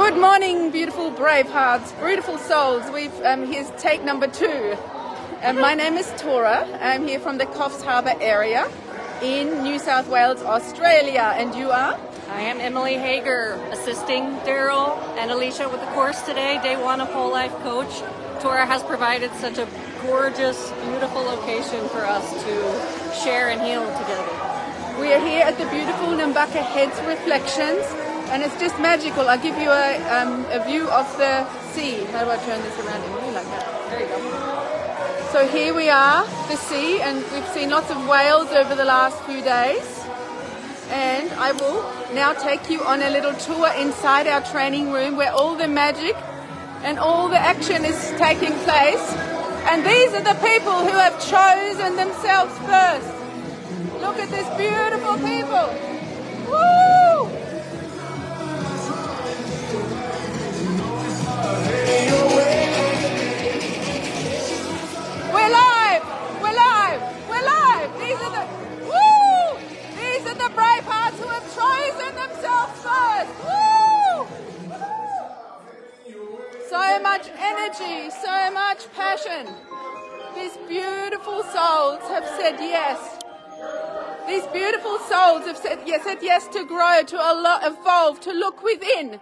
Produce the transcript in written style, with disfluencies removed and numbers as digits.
Good morning, beautiful Bravehearts, beautiful souls. Here's take number 2. My name is Tora. I'm here from the Coffs Harbour area in New South Wales, Australia. And you are? I am Emily Hager, assisting Daryl and Alicia with the course today, day 1 of Whole Life Coach. Tora has provided such a gorgeous, beautiful location for us to share and heal together. We are here at the beautiful Nambucca Heads Reflections, and it's just magical. I'll give you a view of the sea. How do I turn this around in you like that? There you go. So here we are, the sea, and we've seen lots of whales over the last few days. And I will now take you on a little tour inside our training room where all the magic and all the action is taking place. And these are the people who have chosen themselves first. Look at this beautiful people. Woo! We're live! We're live! We're live! These are the Bravehearts who have chosen themselves first. Woo! So much energy, so much passion. These beautiful souls have said yes. These beautiful souls have said yes to grow, to evolve, to look within.